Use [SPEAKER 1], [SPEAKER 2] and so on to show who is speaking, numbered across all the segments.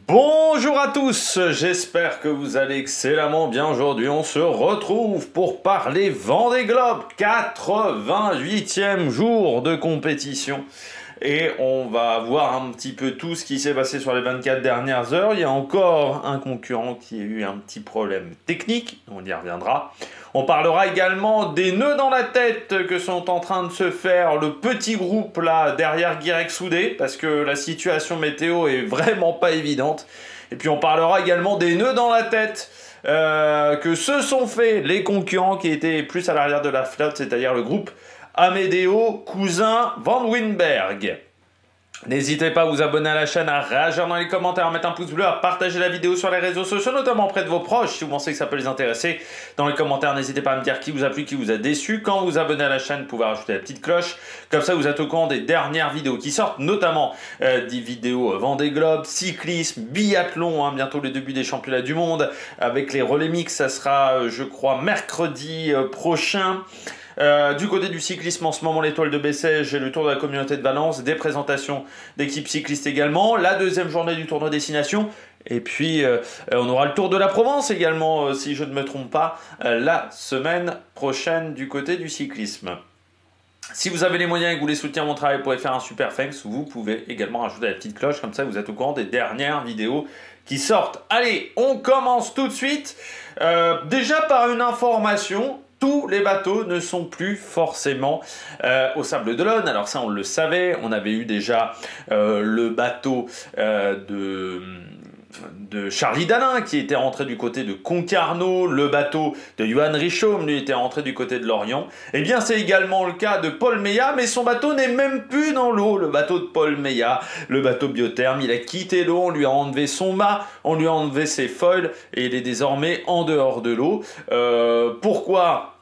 [SPEAKER 1] Bonjour à tous, j'espère que vous allez excellemment bien. Aujourd'hui on se retrouve pour parler Vendée Globe, 88e jour de compétition. Et on va voir un petit peu tout ce qui s'est passé sur les 24 dernières heures. Il y a encore un concurrent qui a eu un petit problème technique, on y reviendra. On parlera également des nœuds dans la tête que sont en train de se faire le petit groupe là derrière Guirec Soudé, parce que la situation météo est vraiment pas évidente. Et puis on parlera également des nœuds dans la tête que se sont fait les concurrents qui étaient plus à l'arrière de la flotte, c'est-à-dire le groupe Amedeo Cousin Van Winberg. N'hésitez pas à vous abonner à la chaîne, à réagir dans les commentaires, à mettre un pouce bleu, à partager la vidéo sur les réseaux sociaux, notamment auprès de vos proches, si vous pensez que ça peut les intéresser. Dans les commentaires, n'hésitez pas à me dire qui vous a plu, qui vous a déçu. Quand vous abonnez à la chaîne, vous pouvez rajouter la petite cloche. Comme ça, vous êtes au courant des dernières vidéos qui sortent, notamment des vidéos Vendée Globe, cyclisme, biathlon, bientôt le début des championnats du monde. Avec les relais mix, ça sera, je crois, mercredi prochain. Du côté du cyclisme, en ce moment, l'étoile de Bessèges et le Tour de la Communauté de Valence, des présentations d'équipes cyclistes également, la deuxième journée du tournoi Destination, et puis on aura le Tour de la Provence également, si je ne me trompe pas, la semaine prochaine du côté du cyclisme. Si vous avez les moyens et que vous voulez soutenir mon travail pour faire un super thanks, vous pouvez également rajouter la petite cloche, comme ça vous êtes au courant des dernières vidéos qui sortent. Allez, on commence tout de suite, déjà par une information. Tous les bateaux ne sont plus forcément au Sable d'Olonne. Alors ça, on le savait. On avait eu déjà le bateau de Charlie Dalin qui était rentré du côté de Concarneau. Le bateau de Johan Richomme, lui, était rentré du côté de Lorient. Eh bien, c'est également le cas de Paul Meillat, mais son bateau n'est même plus dans l'eau. Le bateau de Paul Meillat, le bateau Biotherme, il a quitté l'eau. On lui a enlevé son mât, on lui a enlevé ses foils et il est désormais en dehors de l'eau. Pourquoi ?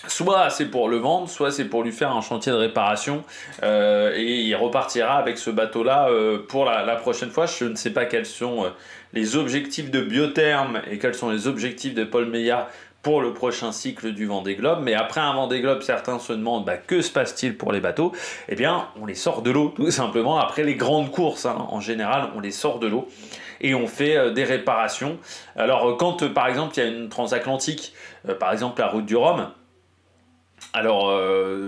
[SPEAKER 1] Soit c'est pour le vendre, soit c'est pour lui faire un chantier de réparation et il repartira avec ce bateau-là pour la prochaine fois. Je ne sais pas quels sont les objectifs de Biotherme et quels sont les objectifs de Paul Meillat pour le prochain cycle du Vendée Globe. Mais après un Vendée Globe, certains se demandent que se passe-t-il pour les bateaux. Eh bien, on les sort de l'eau tout simplement. Après les grandes courses, en général, on les sort de l'eau et on fait des réparations. Alors quand par exemple il y a une transatlantique, par exemple la route du Rhum, alors,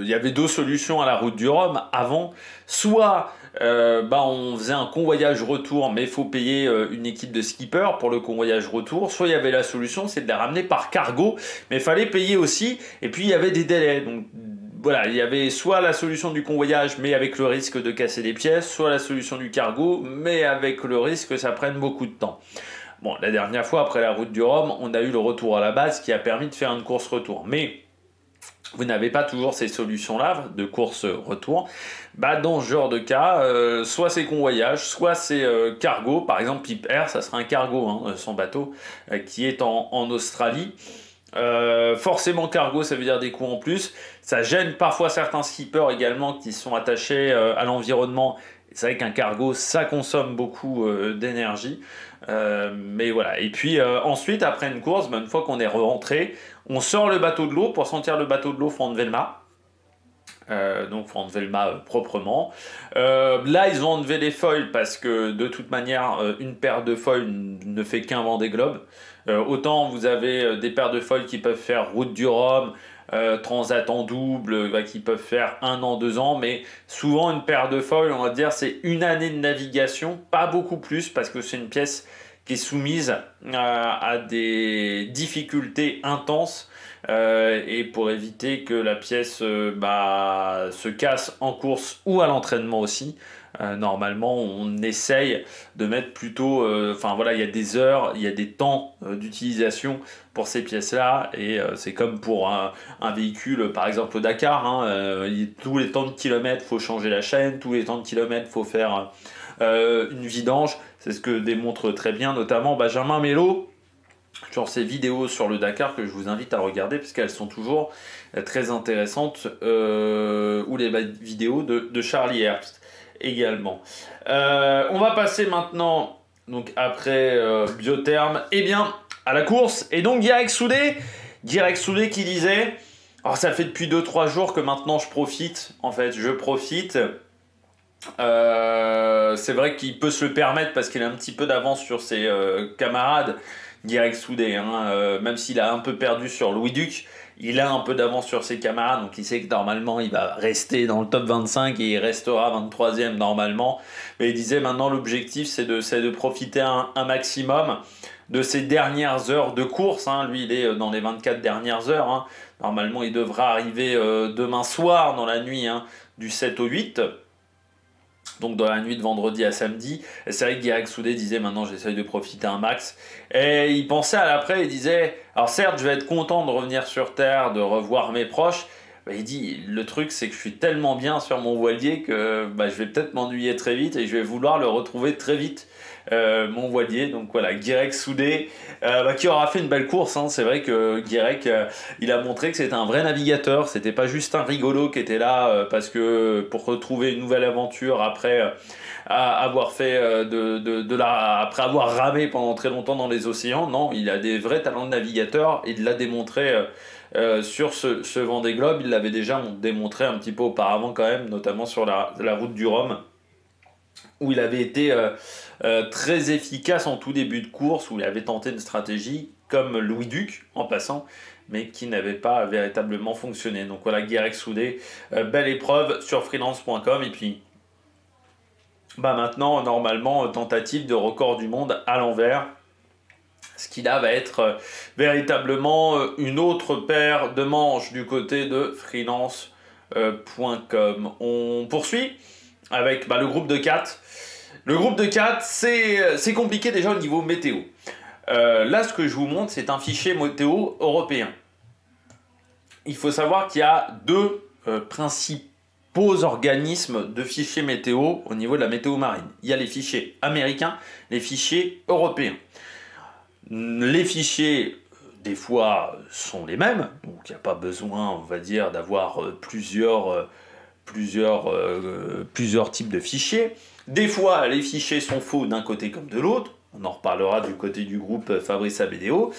[SPEAKER 1] il y avait deux solutions à la route du Rhum avant. Soit on faisait un convoyage retour, mais il faut payer une équipe de skippers pour le convoyage retour. Soit il y avait la solution, c'est de la ramener par cargo, mais il fallait payer aussi. Et puis il y avait des délais. Donc voilà, il y avait soit la solution du convoyage, mais avec le risque de casser des pièces, soit la solution du cargo, mais avec le risque que ça prenne beaucoup de temps. Bon, la dernière fois, après la route du Rhum, on a eu le retour à la base qui a permis de faire une course retour. Mais vous n'avez pas toujours ces solutions-là de course-retour. Dans ce genre de cas, soit c'est convoyage, soit c'est cargo. Par exemple, Pipe Air, ça sera un cargo, son bateau, qui est en Australie. Forcément cargo, ça veut dire des coûts en plus. Ça gêne parfois certains skippers également qui sont attachés à l'environnement. C'est vrai qu'un cargo, ça consomme beaucoup d'énergie. Mais voilà. Et puis ensuite, après une course, une fois qu'on est rentré, on sort le bateau de l'eau. Pour sortir le bateau de l'eau, il faut enlever le mât. Donc il faut enlever le mât proprement. Là, ils ont enlevé les foils parce que de toute manière, une paire de foils ne fait qu'un Vendée Globe. Autant vous avez des paires de foils qui peuvent faire route du Rhum, transat en double, qui peuvent faire 1 an, 2 ans, mais souvent une paire de foils, on va dire, c'est 1 année de navigation, pas beaucoup plus, parce que c'est une pièce qui est soumise à des difficultés intenses, et pour éviter que la pièce se casse en course ou à l'entraînement aussi. Normalement, on essaye de mettre plutôt... il y a des heures, il y a des temps d'utilisation pour ces pièces-là. Et c'est comme pour un véhicule, par exemple au Dakar. Tous les temps de kilomètres, il faut changer la chaîne. Tous les temps de kilomètres, il faut faire une vidange. C'est ce que démontre très bien, notamment Benjamin Mello, sur ces vidéos sur le Dakar que je vous invite à regarder parce qu'elles sont toujours très intéressantes, ou les vidéos de Charlie Herbst également. On va passer maintenant, donc après Biotherme, à la course. Et donc Guirec Soudé qui disait, alors ça fait depuis 2-3 jours que maintenant je profite, C'est vrai qu'il peut se le permettre parce qu'il a un petit peu d'avance sur ses camarades, Guirec Soudé, hein, même s'il a un peu perdu sur Louis Duc, il a un peu d'avance sur ses camarades, donc il sait que normalement il va rester dans le top 25 et il restera 23e normalement. Mais il disait maintenant l'objectif c'est de profiter un maximum de ces dernières heures de course, hein. Lui il est dans les 24 dernières heures, hein. Normalement il devra arriver demain soir dans la nuit, hein, du 7 au 8. Donc dans la nuit de vendredi à samedi. Et c'est vrai que Guirec Soudé disait maintenant j'essaye de profiter un max. Et il pensait à l'après, il disait alors certes je vais être content de revenir sur Terre, de revoir mes proches. Il dit le truc c'est que je suis tellement bien sur mon voilier que je vais peut-être m'ennuyer très vite et je vais vouloir le retrouver très vite. Mon voilier, donc voilà, Guirec Soudé, qui aura fait une belle course, hein. C'est vrai que Guirec, il a montré que c'était un vrai navigateur, c'était pas juste un rigolo qui était là parce que pour retrouver une nouvelle aventure après avoir fait après avoir ramé pendant très longtemps dans les océans. Non, il a des vrais talents de navigateur et il l'a démontré sur ce Vendée Globe. Il l'avait déjà démontré un petit peu auparavant quand même, notamment sur la route du Rhum, où il avait été très efficace en tout début de course, où il avait tenté une stratégie comme Louis Duc en passant, mais qui n'avait pas véritablement fonctionné. Donc voilà, Guirec Soudé, belle épreuve sur freelance.com. Et puis maintenant, normalement, tentative de record du monde à l'envers. Ce qui là va être véritablement une autre paire de manches du côté de freelance.com. On poursuit avec le groupe de 4. Le groupe de 4, c'est compliqué déjà au niveau météo. Là, ce que je vous montre, c'est un fichier météo européen. Il faut savoir qu'il y a deux principaux organismes de fichiers météo au niveau de la météo marine. Il y a les fichiers américains, les fichiers européens. Les fichiers, des fois, sont les mêmes, donc il n'y a pas besoin, on va dire, d'avoir plusieurs types de fichiers. Des fois, les fichiers sont faux d'un côté comme de l'autre. On en reparlera du côté du groupe Fabrice Abédéo.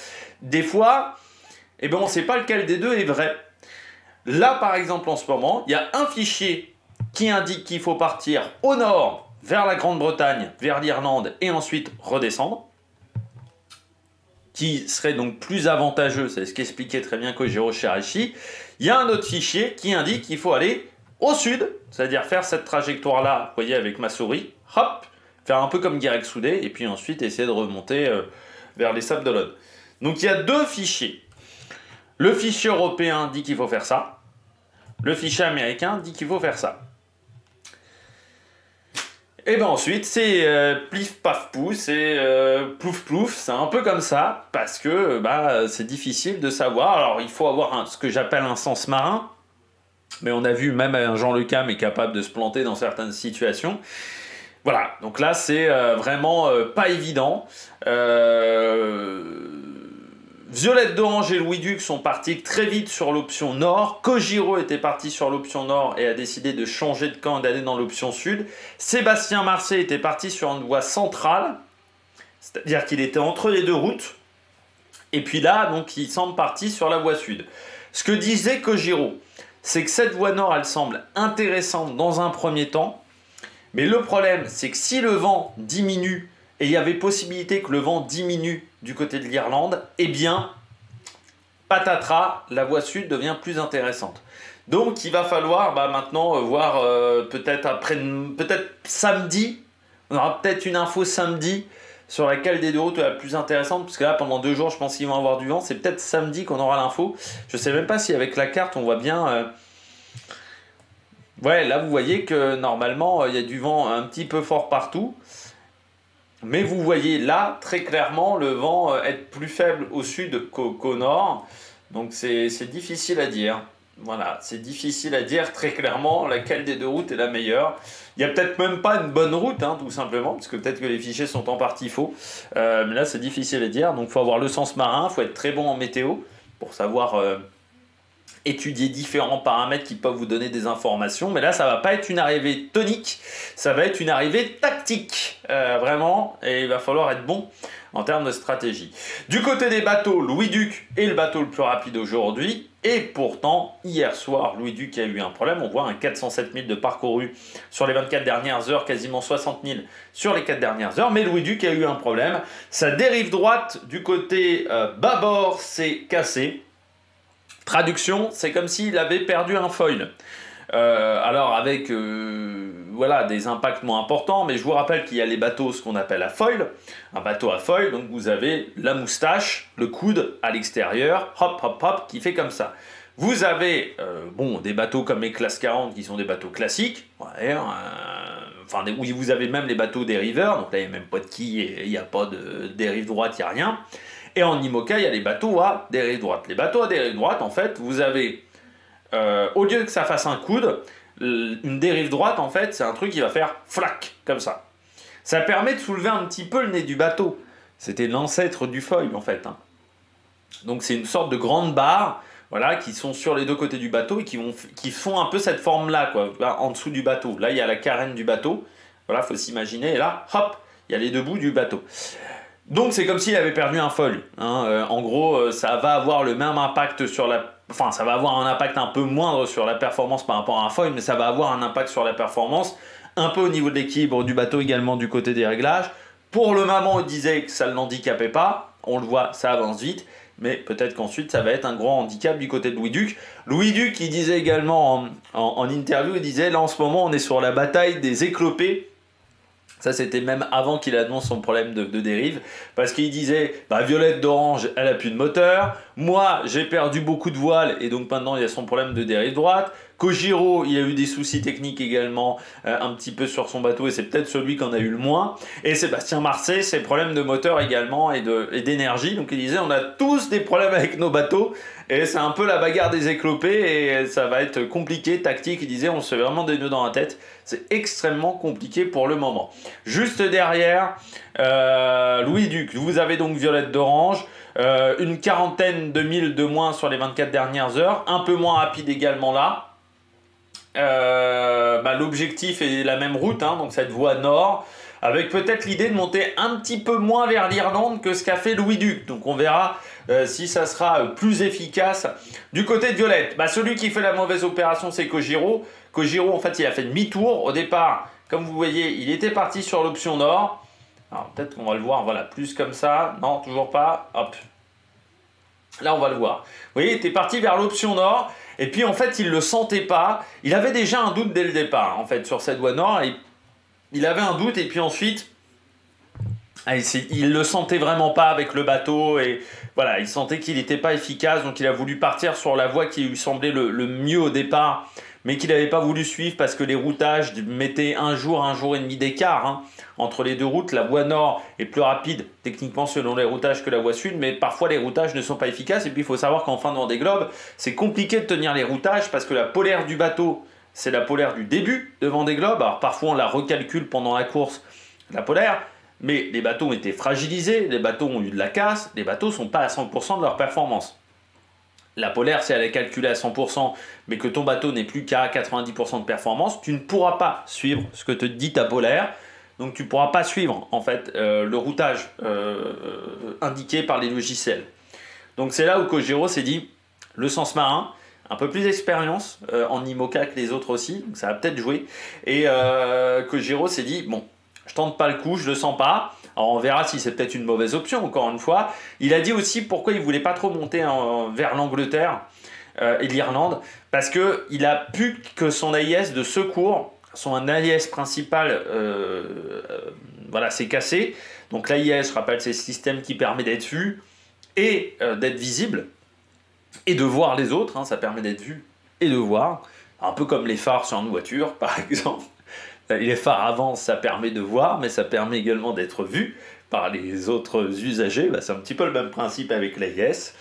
[SPEAKER 1] Des fois, on ne sait pas lequel des deux est vrai. Là, par exemple, en ce moment, il y a un fichier qui indique qu'il faut partir au nord, vers la Grande-Bretagne, vers l'Irlande, et ensuite redescendre, qui serait donc plus avantageux, c'est ce qu'expliquait très bien Kojiro Shiraishi. Il y a un autre fichier qui indique qu'il faut aller au sud, c'est-à-dire faire cette trajectoire-là, vous voyez, avec ma souris, hop, faire un peu comme Guirec Soudé, et puis ensuite essayer de remonter vers les Sables d'Olonne. Donc il y a deux fichiers. Le fichier européen dit qu'il faut faire ça, le fichier américain dit qu'il faut faire ça. Et ensuite, c'est plif paf pouf, c'est plouf plouf, c'est un peu comme ça, parce que c'est difficile de savoir. Alors, il faut avoir ce que j'appelle un sens marin, mais on a vu même un Jean Le Cam est capable de se planter dans certaines situations. Voilà, donc là, c'est vraiment pas évident. Violette d'Orange et Louis Duc sont partis très vite sur l'option nord. Kojiro était parti sur l'option nord et a décidé de changer de camp et d'aller dans l'option sud. Sébastien Marseille était parti sur une voie centrale, c'est-à-dire qu'il était entre les deux routes. Et puis là, donc, il semble parti sur la voie sud. Ce que disait Kojiro, c'est que cette voie nord, elle semble intéressante dans un premier temps. Mais le problème, c'est que si le vent diminue, et il y avait possibilité que le vent diminue du côté de l'Irlande, patatras, la voie sud devient plus intéressante. Donc il va falloir maintenant voir peut-être samedi, on aura peut-être une info samedi sur laquelle des deux routes est la plus intéressante, parce que là pendant 2 jours je pense qu'ils vont avoir du vent, c'est peut-être samedi qu'on aura l'info. Je ne sais même pas si avec la carte on voit bien... Ouais, là vous voyez que normalement il y a du vent un petit peu fort partout. Mais vous voyez là, très clairement, le vent être plus faible au sud qu'au nord. Donc c'est difficile à dire. Voilà, c'est difficile à dire très clairement laquelle des deux routes est la meilleure. Il n'y a peut-être même pas une bonne route, tout simplement, parce que peut-être que les fichiers sont en partie faux. Mais là, c'est difficile à dire. Donc il faut avoir le sens marin, il faut être très bon en météo pour savoir étudier différents paramètres qui peuvent vous donner des informations, mais là ça va pas être une arrivée tonique, ça va être une arrivée tactique, vraiment, et il va falloir être bon en termes de stratégie. Du côté des bateaux, Louis Duc est le bateau le plus rapide aujourd'hui, et pourtant hier soir Louis Duc a eu un problème. On voit un 407 000 de parcouru sur les 24 dernières heures, quasiment 60 000 sur les 4 dernières heures, mais Louis Duc a eu un problème, sa dérive droite du côté bâbord s'est cassée. Traduction, c'est comme s'il avait perdu un foil. Alors avec voilà, des impacts moins importants, mais je vous rappelle qu'il y a les bateaux, ce qu'on appelle à foil, un bateau à foil, donc vous avez la moustache, le coude à l'extérieur, hop hop hop, qui fait comme ça. Vous avez bon, des bateaux comme les classes 40 qui sont des bateaux classiques, ouais, enfin où vous avez même les bateaux dériveurs, donc là il n'y a même pas de quille, il n'y a pas de dérive droite, il n'y a rien. Et en IMOCA, il y a les bateaux à dérive droite. Les bateaux à dérive droite, en fait, vous avez, au lieu que ça fasse un coude, une dérive droite, en fait, c'est un truc qui va faire flac, comme ça. Ça permet de soulever un petit peu le nez du bateau. C'était l'ancêtre du foil, en fait. Hein. Donc c'est une sorte de grande barre, voilà, qui sont sur les deux côtés du bateau et qui font un peu cette forme-là, quoi, en dessous du bateau. Là, il y a la carène du bateau. Voilà, il faut s'imaginer. Et là, hop, il y a les deux bouts du bateau. Donc c'est comme s'il avait perdu un foil. Hein. En gros, ça va avoir le même impact sur la... Enfin, ça va avoir un impact un peu moindre sur la performance par rapport à un foil, mais ça va avoir un impact sur la performance, un peu au niveau de l'équilibre du bateau également du côté des réglages. Pour le moment, on disait que ça ne l'handicapait pas. On le voit, ça avance vite. Mais peut-être qu'ensuite, ça va être un grand handicap du côté de Louis Duc. Louis Duc, il disait également en interview, il disait, là en ce moment, on est sur la bataille des éclopés. Ça, c'était même avant qu'il annonce son problème de dérive. Parce qu'il disait, bah, Violette d'Orange, elle a plus de moteur. Moi, j'ai perdu beaucoup de voile. Et donc maintenant, il y a son problème de dérive droite. Kojiro, il a eu des soucis techniques également un petit peu sur son bateau. Et c'est peut-être celui qu'on a eu le moins. Et Sébastien Marcet, ses problèmes de moteur également et d'énergie. Donc il disait, on a tous des problèmes avec nos bateaux. Et c'est un peu la bagarre des éclopés. Et ça va être compliqué, tactique. Il disait, on se fait vraiment des nœuds dans la tête. C'est extrêmement compliqué pour le moment. Juste derrière, Louis Duc, vous avez donc Violette d'Orange, une quarantaine de milles de moins sur les 24 dernières heures, un peu moins rapide également là. L'objectif est la même route, hein, donc cette voie nord, avec peut-être l'idée de monter un petit peu moins vers l'Irlande que ce qu'a fait Louis Duc. Donc on verra si ça sera plus efficace. Du côté de Violette, celui qui fait la mauvaise opération, c'est Kojiro. Kojiro, en fait, il a fait demi-tour. Au départ, comme vous voyez, il était parti sur l'option nord. Alors, peut-être qu'on va le voir, voilà, plus comme ça. Non, toujours pas. Hop. Là, on va le voir. Vous voyez, il était parti vers l'option nord. Et puis, en fait, il ne le sentait pas. Il avait déjà un doute dès le départ, en fait, sur cette voie nord. Et il avait un doute. Et puis ensuite, il le sentait vraiment pas avec le bateau. Et voilà, il sentait qu'il n'était pas efficace. Donc, il a voulu partir sur la voie qui lui semblait le mieux au départ, mais qu'il n'avait pas voulu suivre parce que les routages mettaient un jour et demi d'écart hein, entre les deux routes. La voie nord est plus rapide techniquement selon les routages que la voie sud, mais parfois les routages ne sont pas efficaces. Et puis il faut savoir qu'en fin de Vendée Globe, c'est compliqué de tenir les routages parce que la polaire du bateau, c'est la polaire du début de Vendée Globe. Alors parfois on la recalcule pendant la course, la polaire, mais les bateaux ont été fragilisés, les bateaux ont eu de la casse, les bateaux ne sont pas à 100% de leur performance. La polaire, si elle est calculée à 100%, mais que ton bateau n'est plus qu'à 90% de performance, tu ne pourras pas suivre ce que te dit ta polaire. Donc tu ne pourras pas suivre en fait le routage indiqué par les logiciels. Donc c'est là où Kojiro s'est dit, le sens marin, un peu plus d'expérience en IMOCA que les autres aussi, donc ça va peut-être jouer. Et Kojiro s'est dit, bon, je tente pas le coup, je le sens pas. Alors on verra si c'est peut-être une mauvaise option, encore une fois. Il a dit aussi pourquoi il ne voulait pas trop monter vers l'Angleterre et l'Irlande, parce qu'il a pu que son AIS de secours, son AIS principal, voilà, s'est cassé. Donc l'AIS, je rappelle, c'est le système qui permet d'être vu et d'être visible, et de voir les autres, hein, ça permet d'être vu et de voir, un peu comme les phares sur une voiture, par exemple. Les phares avancent, ça permet de voir, mais ça permet également d'être vu par les autres usagers. C'est un petit peu le même principe avec l'AIS.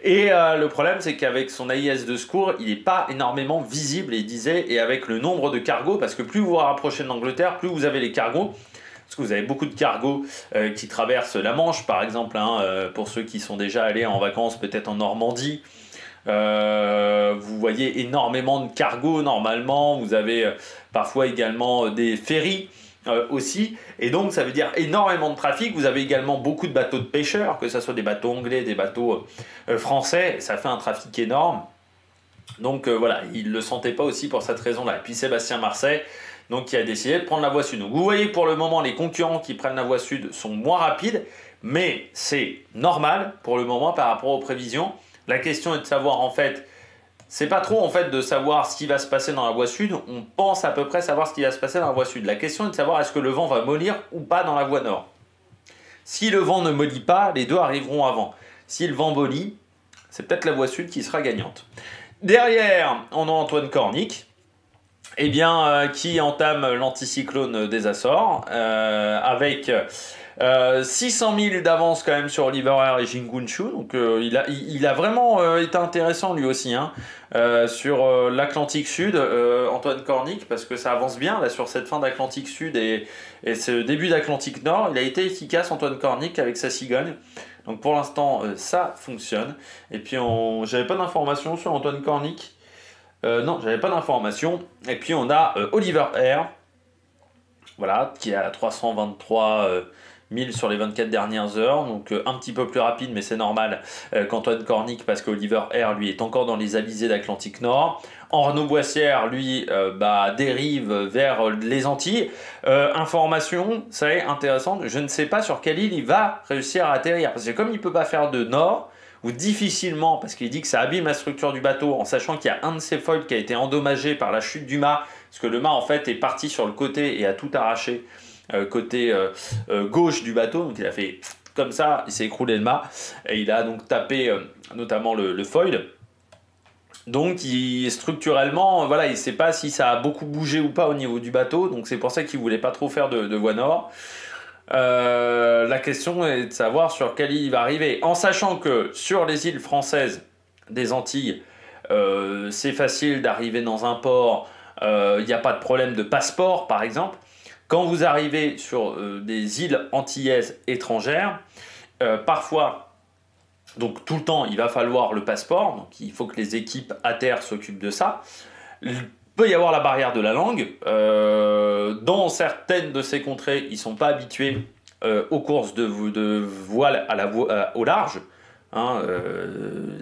[SPEAKER 1] Et le problème, c'est qu'avec son AIS de secours, il n'est pas énormément visible, il disait, et avec le nombre de cargos, parce que plus vous vous rapprochez de l'Angleterre, plus vous avez les cargos, parce que vous avez beaucoup de cargos qui traversent la Manche, par exemple, hein, pour ceux qui sont déjà allés en vacances, peut-être en Normandie, Vous voyez énormément de cargos normalement. Vous avez parfois également des ferries aussi. Et donc ça veut dire énormément de trafic. Vous avez également beaucoup de bateaux de pêcheurs, que ce soit des bateaux anglais, des bateaux français. Ça fait un trafic énorme. Donc voilà, il ne le sentait pas aussi pour cette raison-là. Et puis Sébastien Marset, donc, qui a décidé de prendre la voie sud. Donc vous voyez pour le moment, les concurrents qui prennent la voie sud sont moins rapides, mais c'est normal pour le moment par rapport aux prévisions. La question est de savoir en fait, c'est pas trop en fait de savoir ce qui va se passer dans la voie sud, on pense à peu près savoir ce qui va se passer dans la voie sud. La question est de savoir est-ce que le vent va mollir ou pas dans la voie nord. Si le vent ne mollit pas, les deux arriveront avant. Si le vent mollit, c'est peut-être la voie sud qui sera gagnante. Derrière, on a Antoine Cornic, eh bien, qui entame l'anticyclone des Açores, avec 600 000 d'avance quand même sur Oliver Air et Jingunshu. Donc il a vraiment été intéressant lui aussi hein, sur l'Atlantique Sud, Antoine Cornic, parce que ça avance bien là sur cette fin d'Atlantique Sud et ce début d'Atlantique Nord. Il a été efficace Antoine Cornic avec sa cigogne. Donc pour l'instant ça fonctionne. Et puis j'avais pas d'informations sur Antoine Cornic. Non, j'avais pas d'informations. Et puis on a Oliver Air, voilà, qui est à 323 000 sur les 24 dernières heures, donc un petit peu plus rapide, mais c'est normal qu'Antoine Cornic, parce qu'Oliver Air, lui, est encore dans les alizés d'Atlantique Nord. Arnaud Boissière, lui, dérive vers les Antilles. Information, ça est intéressant, je ne sais pas sur quelle île il va réussir à atterrir, parce que comme il ne peut pas faire de nord, ou difficilement, parce qu'il dit que ça abîme la structure du bateau, en sachant qu'il y a un de ses foils qui a été endommagé par la chute du mât, parce que le mât en fait est parti sur le côté et a tout arraché, côté gauche du bateau, donc il a fait comme ça, il s'est écroulé le mât, et il a donc tapé notamment le foil. Donc structurellement, voilà, il ne sait pas si ça a beaucoup bougé ou pas au niveau du bateau, donc c'est pour ça qu'il ne voulait pas trop faire de voie nord. La question est de savoir sur quelle île il va arriver, en sachant que sur les îles françaises des Antilles, c'est facile d'arriver dans un port, il n'y a pas de problème de passeport par exemple. Quand vous arrivez sur des îles antillaises étrangères, parfois, donc tout le temps, il va falloir le passeport, donc il faut que les équipes à terre s'occupent de ça. Il peut y avoir la barrière de la langue. Dans certaines de ces contrées, ils ne sont pas habitués aux courses de voile au large. Hein,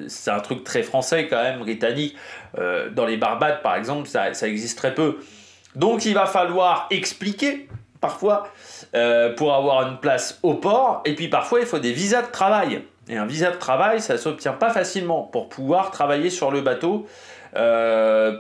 [SPEAKER 1] c'est un truc très français quand même, britannique. Dans les Barbades, par exemple, ça existe très peu. Donc il va falloir expliquer, parfois, pour avoir une place au port. Et puis parfois, il faut des visas de travail. Et un visa de travail, ça ne s'obtient pas facilement pour pouvoir travailler sur le bateau.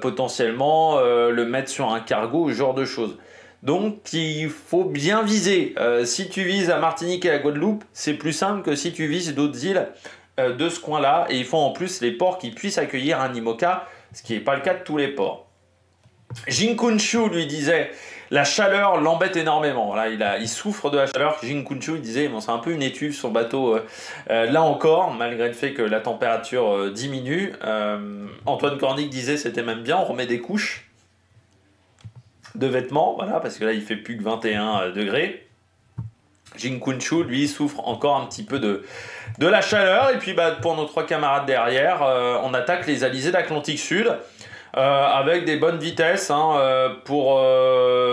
[SPEAKER 1] Potentiellement le mettre sur un cargo, ce genre de choses. Donc il faut bien viser. Si tu vises à Martinique et à Guadeloupe, c'est plus simple que si tu vises d'autres îles de ce coin-là. Et il faut en plus les ports qui puissent accueillir un IMOCA, ce qui n'est pas le cas de tous les ports. Jinkunshu lui disait la chaleur l'embête énormément. Là, il souffre de la chaleur. Jinkunshu il disait bon, c'est un peu une étuve son bateau là encore, malgré le fait que la température diminue. Antoine Cornic disait c'était même bien, on remet des couches de vêtements, voilà, parce que là il fait plus que 21 degrés. Jinkunshu lui souffre encore un petit peu de la chaleur. Et puis pour nos trois camarades derrière, on attaque les alizés d'Atlantique Sud. Avec des bonnes vitesses pour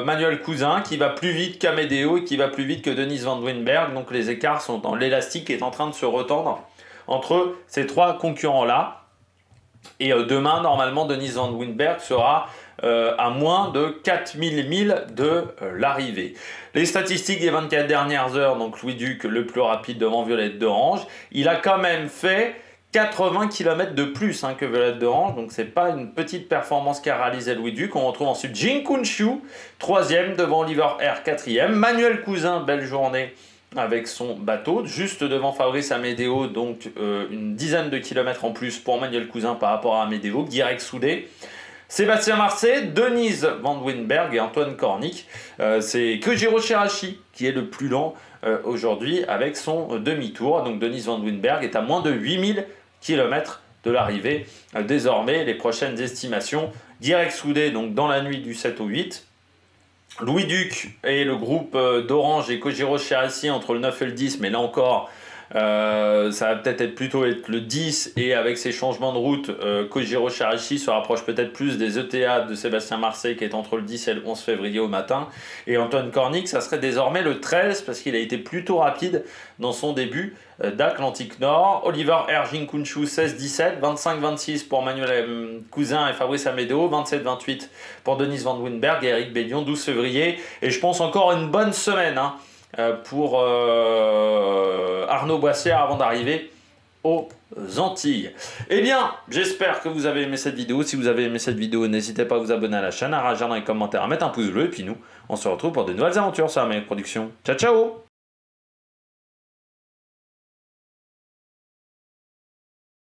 [SPEAKER 1] Manuel Cousin qui va plus vite qu'Amedeo et qui va plus vite que Dennis Van Winberg. Donc les écarts sont dans l'élastique est en train de se retendre entre ces trois concurrents-là. Et demain, normalement, Dennis Van Winberg sera à moins de 4000 milles de l'arrivée. Les statistiques des 24 dernières heures, donc Louis Duc le plus rapide devant Violette d'Orange, il a quand même fait 80 km de plus que Violette d'Orange, donc c'est pas une petite performance qu'a réalisé Louis Duc. On retrouve ensuite Jinkunshu, 3e devant Oliver Air, 4e. Manuel Cousin, belle journée avec son bateau, juste devant Fabrice Amedeo, donc une dizaine de kilomètres en plus pour Manuel Cousin par rapport à Amedeo, direct soudé. Sébastien Marset, Denise Van Winberg et Antoine Cornic. C'est Kojiro Shirashi qui est le plus lent aujourd'hui avec son demi-tour. Donc Denise Van Winberg est à moins de 8000 km de l'arrivée. Désormais, les prochaines estimations, direct soudé donc dans la nuit du 7 au 8. Louis Duc et le groupe d'Orange et Kojiro Shirashi entre le 9 et le 10, mais là encore, Ça va peut-être plutôt être le 10, et avec ces changements de route, Kojiro Shirashi se rapproche peut-être plus des ETA de Sébastien Marseille qui est entre le 10 et le 11 février au matin. Et Antoine Cornic, ça serait désormais le 13 parce qu'il a été plutôt rapide dans son début d'Atlantique Nord. Oliver Ergin Kunshu 16-17, 25-26 pour Manuel Cousin et Fabrice Amédéo, 27-28 pour Denise Van Winberg et Eric Bellion, 12 février. Et je pense encore une bonne semaine pour Arnaud Boissière avant d'arriver aux Antilles. Eh bien, j'espère que vous avez aimé cette vidéo. Si vous avez aimé cette vidéo, n'hésitez pas à vous abonner à la chaîne, à réagir dans les commentaires, à mettre un pouce bleu. Et puis nous, on se retrouve pour de nouvelles aventures sur la Maniac Production. Ciao, ciao!